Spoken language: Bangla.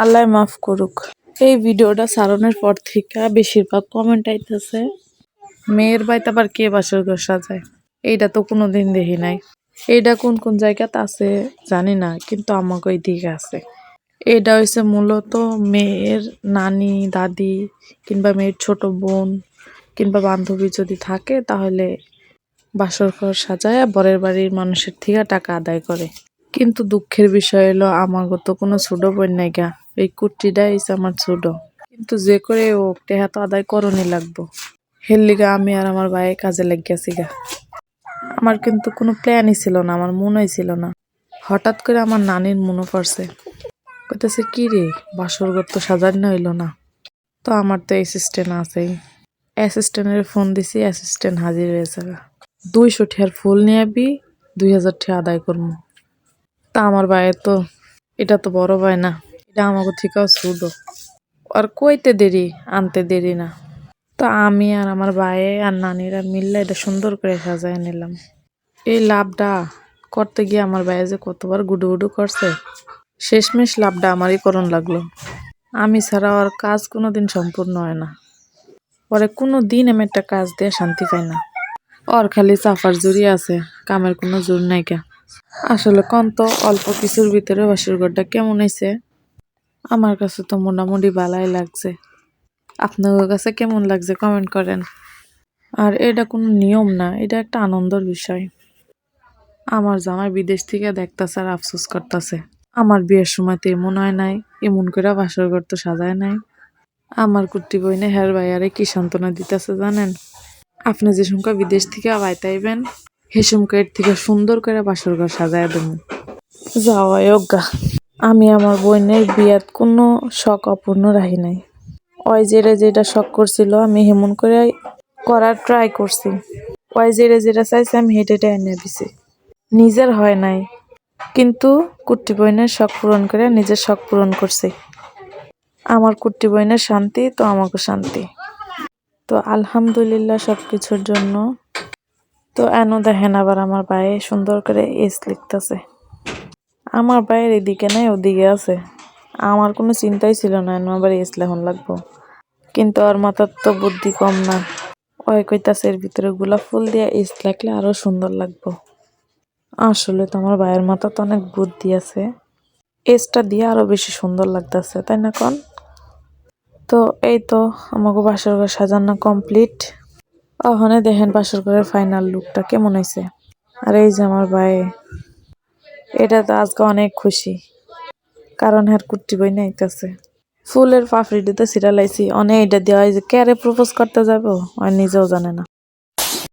আল্লাহ মাফ করুক। এই ভিডিওটা ছাড়ানোর পর থেকে বেশিরভাগ কমেন্ট আইতেছে মেয়ের বাড়িতে আবার কে বাসর ঘর সাজায়। এইটা তো কোনোদিন দেখি নাই। এইটা কোন কোন জায়গাতে আছে জানি না, কিন্তু আমাকে ওই দিকে আছে। এটা হচ্ছে মূলত মেয়ের নানি দাদি কিংবা মেয়ের ছোট বোন কিংবা বান্ধবী যদি থাকে তাহলে বাসর ঘর সাজায় বরের বাড়ির মানুষের থেকে টাকা আদায় করে। কিন্তু দুঃখের বিষয় হলো আমাকে তো কোনো ছোট বোন নাই গা, এই কুর্তিটাই হচ্ছে আমার ছোট। কিন্তু যে করে ও টেহা তো আদায় করণই লাগবো। হের লিগা আমি আর আমার ভাই কাজে লেগেছি গা। আমার কিন্তু কোনো প্ল্যানই ছিল না, আমার মনেই ছিল না। হঠাৎ করে আমার নানির মনে পড়ছে, কইতেছে কি রে বাসর ঘর তো সাজানো হইলো না। তো আমার তো অ্যাসিস্ট্যান্ট আছেই, অ্যাসিস্ট্যান্টের ফোন দিছি, অ্যাসিস্ট্যান্ট হাজির হয়েছে। 200 টাকার ফুল নিয়ে 2000 টাকা আদায় করবো। তা আমার ভাইয়ের তো এটা তো বড় ভাই না, এটা আমাকে থেকেও ছোট। আর কইতে দেরি আনতে দেরি না। তো আমি আর আমার ভাই আর নানিরা মিললে এটা সুন্দর করে সাজায় নিলাম। এই লাভটা করতে গিয়ে আমার ভাই যে কতবার গুডু গুডু করছে, শেষমেশ লাভটা আমারই করণ লাগলো। আমি ছাড়া আর কাজ কোনোদিন সম্পূর্ণ হয় না। পরে কোনো দিন আমি একটা কাজ দিয়ে শান্তি পাই না। ওর খালি চাফার জুড়ি আছে, কামের কোনো জোর নাইকা। আসলে কোন তো অল্প কিছুর ভিতরে বাসর ঘরটা কেমন হয়েছে, আমার কাছে তো মোটামুটি ভালাই লাগছে। আপনাদের কাছে কেমন লাগছে কমেন্ট করেন। আর এটা কোনো নিয়ম না, এটা একটা আনন্দের বিষয়। আমার জামাই বিদেশ থেকে দেখতাছে আর আফসোস করতেছে, আমার বিয়ের সময় তো এমন হয় নাই, এমন করে বাসর ঘর তো সাজায় নাই। আমার কুট্টি বইনে হের ভাইয়ারে কি সান্ত্বনা দিতেছে জানেন, আপনি যে সংখ্যা বিদেশ থেকে আইবেন সে সংখ্যা এর থেকে সুন্দর করে বাসর ঘর সাজায় দেবো। যাওয়াই অজ্ঞা। আমি আমার বোনের বিয়াত কোনো শখ অপূর্ণ রাখি নাই। ওই যেটা শখ করছিল আমি হেমন করে করার ট্রাই করছি। ওই যেটা চাইছে আমি হেঁটে এনে দিছি। নিজের হয় নাই, কিন্তু কুট্টি বোনের শখ পূরণ করে নিজের শখ পূরণ করছি। আমার কুট্টি বোনের শান্তি তো আমাকে শান্তি। তো আলহামদুলিল্লাহ সবকিছুর জন্য। তো এনো দেখেন আবার আমার ভাই সুন্দর করে এস লিখতেছে। আমার ভাইয়ের এদিকে নাই ওদিকে আছে, আমার কোনো চিন্তাই ছিল না এনো আবার এস লেখন লাগবো। কিন্তু ওর মাথার তো বুদ্ধি কম না, ওই কইতাছে এর ভিতরে গোলাপ ফুল দিয়ে এস লাগলে আরো সুন্দর লাগবো। আসলে তো আমার ভাইয়ের মাথা তো অনেক বুদ্ধি আছে, এসটা দিয়ে আরো বেশি সুন্দর লাগতেছে, তাই না কোন? তো এই তো আমাকে বাসর ঘর সাজানো কমপ্লিট। ওখানে দেখেন বাসর ঘরের ফাইনাল লুকটা কেমন হয়েছে। আর এই যে আমার ভাই, এটা তো আজকে অনেক খুশি, কারণ হ্যার কুট্টি বই নাইতেছে। ফুলের পাপড়ি দিতে সিরা লাইছি অনেক, এটা দেওয়া হয় যে ক্যারে প্রপোজ করতে যাবো আর নিজেও জানে না।